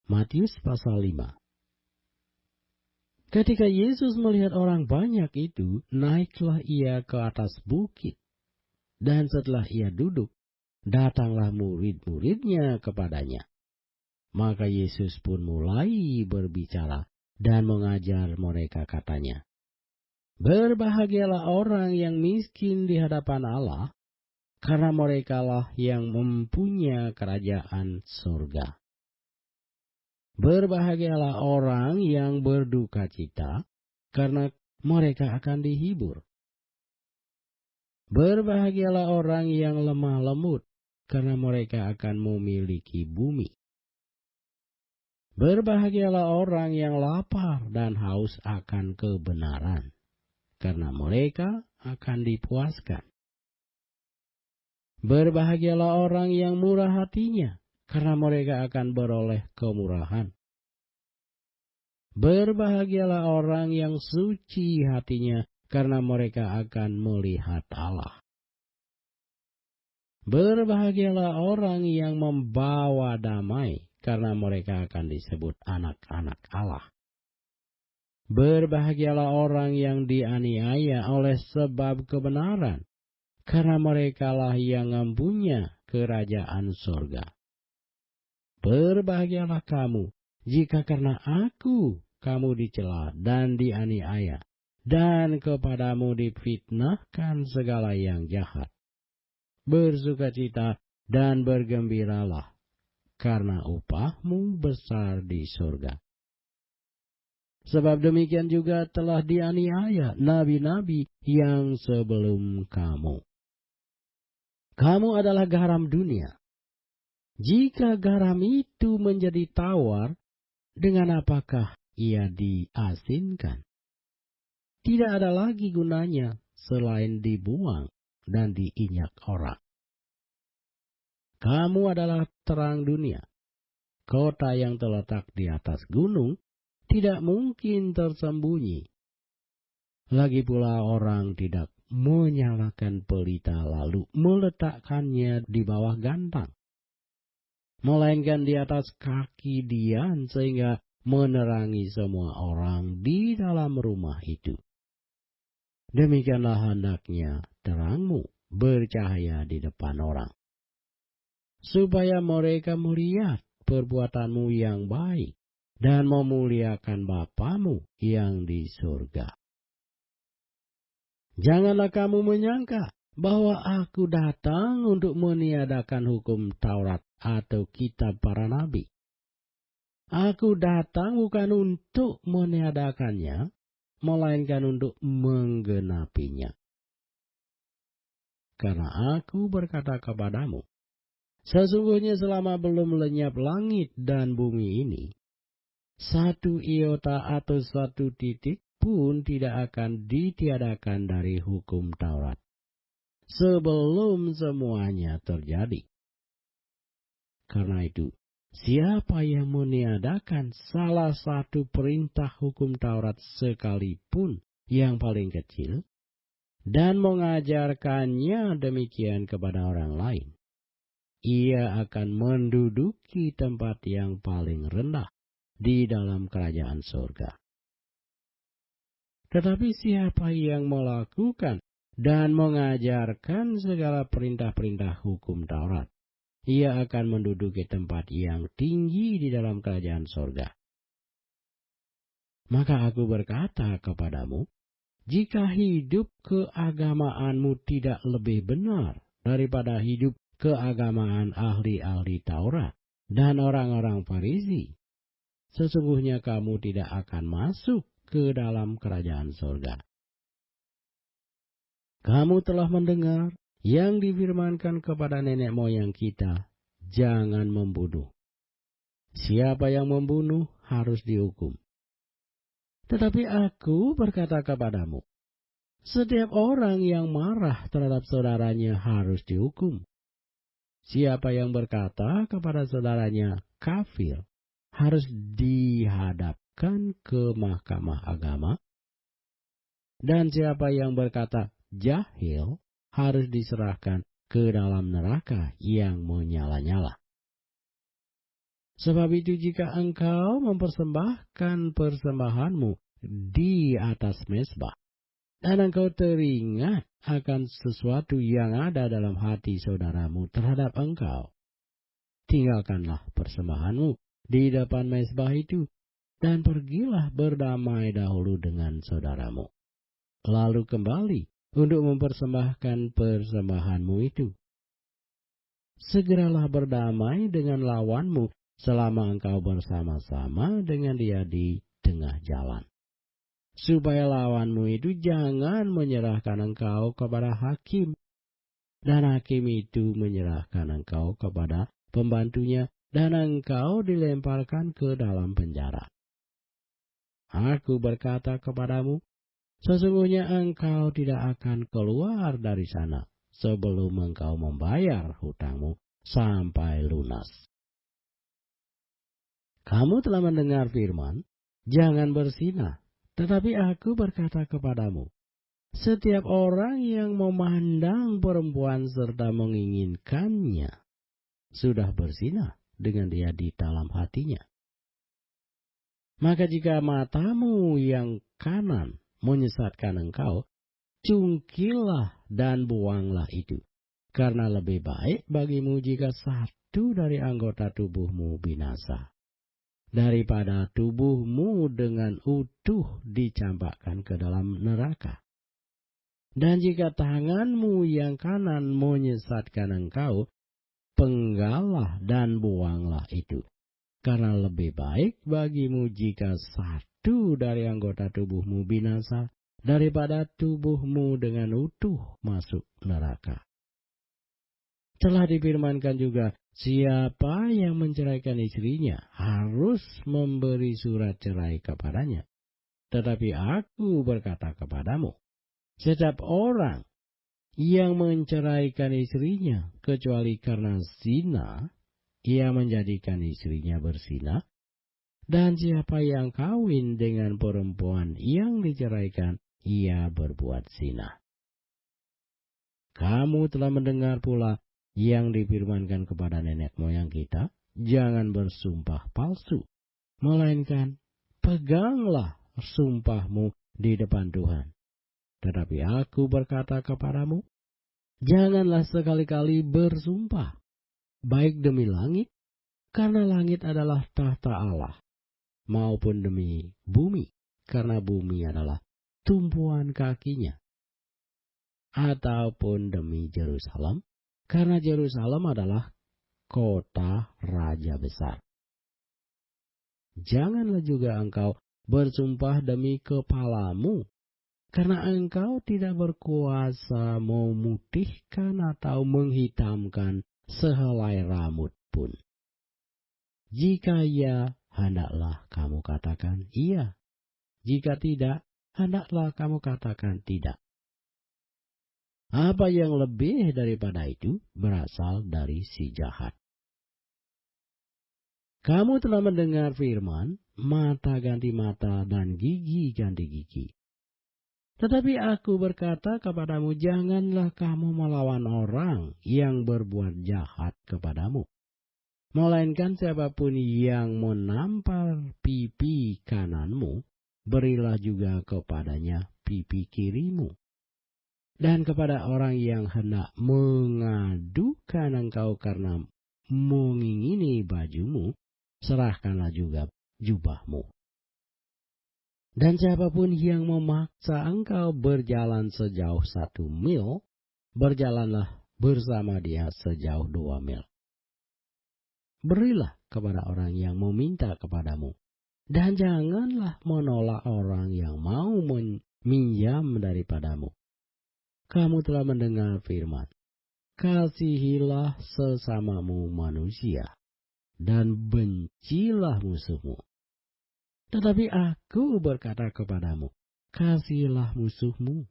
Matius pasal 5. Ketika Yesus melihat orang banyak itu, naiklah ia ke atas bukit. Dan setelah ia duduk, datanglah murid-muridnya kepadanya. Maka Yesus pun mulai berbicara dan mengajar mereka, katanya, "Berbahagialah orang yang miskin di hadapan Allah, karena merekalah yang mempunyai kerajaan surga. Berbahagialah orang yang berduka cita, karena mereka akan dihibur. Berbahagialah orang yang lemah lembut, karena mereka akan memiliki bumi. Berbahagialah orang yang lapar dan haus akan kebenaran, karena mereka akan dipuaskan. Berbahagialah orang yang murah hatinya, karena mereka akan beroleh kemurahan. Berbahagialah orang yang suci hatinya, karena mereka akan melihat Allah. Berbahagialah orang yang membawa damai, karena mereka akan disebut anak-anak Allah. Berbahagialah orang yang dianiaya oleh sebab kebenaran, karena merekalah yang mempunyai kerajaan surga. Berbahagialah kamu, jika karena aku kamu dicela dan dianiaya, dan kepadamu difitnahkan segala yang jahat. Bersukacita dan bergembiralah, karena upahmu besar di surga. Sebab demikian juga telah dianiaya nabi-nabi yang sebelum kamu. Kamu adalah garam dunia. Jika garam itu menjadi tawar, dengan apakah ia diasinkan? Tidak ada lagi gunanya selain dibuang dan diinjak orang. Kamu adalah terang dunia. Kota yang terletak di atas gunung tidak mungkin tersembunyi. Lagi pula orang tidak menyalakan pelita lalu meletakkannya di bawah gantang, melainkan di atas kaki dian sehingga menerangi semua orang di dalam rumah itu. Demikianlah hendaknya terangmu bercahaya di depan orang, supaya mereka melihat perbuatanmu yang baik dan memuliakan Bapamu yang di surga. Janganlah kamu menyangka bahwa aku datang untuk meniadakan hukum Taurat atau kitab para nabi. Aku datang bukan untuk meniadakannya, melainkan untuk menggenapinya. Karena aku berkata kepadamu, sesungguhnya selama belum lenyap langit dan bumi ini, satu iota atau satu titik pun tidak akan ditiadakan dari hukum Taurat, sebelum semuanya terjadi. Karena itu, siapa yang meniadakan salah satu perintah hukum Taurat sekalipun yang paling kecil, dan mengajarkannya demikian kepada orang lain, ia akan menduduki tempat yang paling rendah di dalam kerajaan surga. Tetapi siapa yang melakukan dan mengajarkan segala perintah-perintah hukum Taurat, ia akan menduduki tempat yang tinggi di dalam kerajaan surga. Maka aku berkata kepadamu, jika hidup keagamaanmu tidak lebih benar daripada hidup keagamaan ahli-ahli Taurat dan orang-orang Farisi, sesungguhnya kamu tidak akan masuk ke dalam kerajaan surga. Kamu telah mendengar yang difirmankan kepada nenek moyang kita, jangan membunuh. Siapa yang membunuh harus dihukum. Tetapi aku berkata kepadamu, setiap orang yang marah terhadap saudaranya harus dihukum. Siapa yang berkata kepada saudaranya kafir harus dihadapkan ke mahkamah agama. Dan siapa yang berkata jahil harus diserahkan ke dalam neraka yang menyala-nyala. Sebab itu jika engkau mempersembahkan persembahanmu di atas mezbah, dan engkau teringat akan sesuatu yang ada dalam hati saudaramu terhadap engkau, tinggalkanlah persembahanmu di depan mezbah itu, dan pergilah berdamai dahulu dengan saudaramu. Lalu kembali untuk mempersembahkan persembahanmu itu. Segeralah berdamai dengan lawanmu selama engkau bersama-sama dengan dia di tengah jalan, supaya lawanmu itu jangan menyerahkan engkau kepada hakim, dan hakim itu menyerahkan engkau kepada pembantunya, dan engkau dilemparkan ke dalam penjara. Aku berkata kepadamu, sesungguhnya engkau tidak akan keluar dari sana sebelum engkau membayar hutangmu sampai lunas. Kamu telah mendengar firman, jangan berzina. Tetapi aku berkata kepadamu, setiap orang yang memandang perempuan serta menginginkannya, sudah berzina dengan dia di dalam hatinya. Maka jika matamu yang kanan menyesatkan engkau, cungkilah dan buanglah itu. Karena lebih baik bagimu jika satu dari anggota tubuhmu binasa, daripada tubuhmu dengan utuh dicampakkan ke dalam neraka. Dan jika tanganmu yang kanan menyesatkan engkau, penggallah dan buanglah itu. Karena lebih baik bagimu jika satu dari anggota tubuhmu binasa, daripada tubuhmu dengan utuh masuk neraka. Telah difirmankan juga, siapa yang menceraikan istrinya harus memberi surat cerai kepadanya. Tetapi aku berkata kepadamu, setiap orang yang menceraikan istrinya kecuali karena zina, ia menjadikan istrinya berzina. Dan siapa yang kawin dengan perempuan yang diceraikan, ia berbuat zina. Kamu telah mendengar pula yang difirmankan kepada nenek moyang kita, jangan bersumpah palsu, melainkan peganglah sumpahmu di depan Tuhan. Tetapi aku berkata kepadamu, janganlah sekali-kali bersumpah, baik demi langit, karena langit adalah tahta Allah, maupun demi bumi, karena bumi adalah tumpuan kakinya, ataupun demi Yerusalem, karena Yerusalem adalah kota raja besar. Janganlah juga engkau bersumpah demi kepalamu, karena engkau tidak berkuasa memutihkan atau menghitamkan sehelai rambut pun. Jika ya, hendaklah kamu katakan iya. Jika tidak, hendaklah kamu katakan tidak. Apa yang lebih daripada itu berasal dari si jahat. Kamu telah mendengar firman, mata ganti mata dan gigi ganti gigi. Tetapi aku berkata kepadamu, janganlah kamu melawan orang yang berbuat jahat kepadamu. Melainkan siapapun yang menampar pipi kananmu, berilah juga kepadanya pipi kirimu. Dan kepada orang yang hendak mengadukan engkau karena mengingini bajumu, serahkanlah juga jubahmu. Dan siapapun yang memaksa engkau berjalan sejauh 1 mil, berjalanlah bersama dia sejauh 2 mil. Berilah kepada orang yang meminta kepadamu, dan janganlah menolak orang yang mau meminjam daripadamu. Kamu telah mendengar firman, kasihilah sesamamu manusia, dan bencilah musuhmu. Tetapi aku berkata kepadamu, kasihilah musuhmu,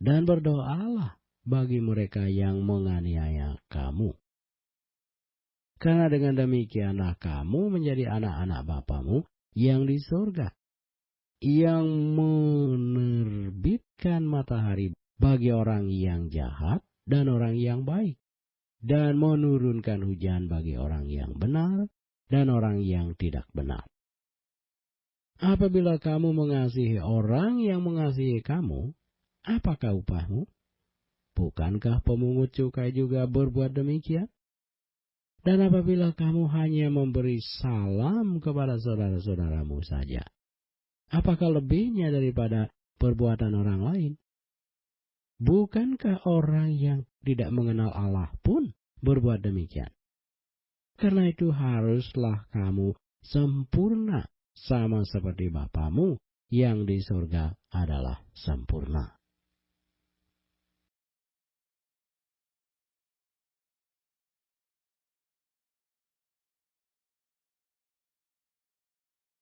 dan berdoalah bagi mereka yang menganiaya kamu. Karena dengan demikianlah kamu menjadi anak-anak Bapamu yang di surga, yang menerbitkan matahari bagi orang yang jahat dan orang yang baik, dan menurunkan hujan bagi orang yang benar dan orang yang tidak benar. Apabila kamu mengasihi orang yang mengasihi kamu, apakah upahmu? Bukankah pemungut cukai juga berbuat demikian? Dan apabila kamu hanya memberi salam kepada saudara-saudaramu saja, apakah lebihnya daripada perbuatan orang lain? Bukankah orang yang tidak mengenal Allah pun berbuat demikian? Karena itu haruslah kamu sempurna, sama seperti Bapamu yang di surga adalah sempurna.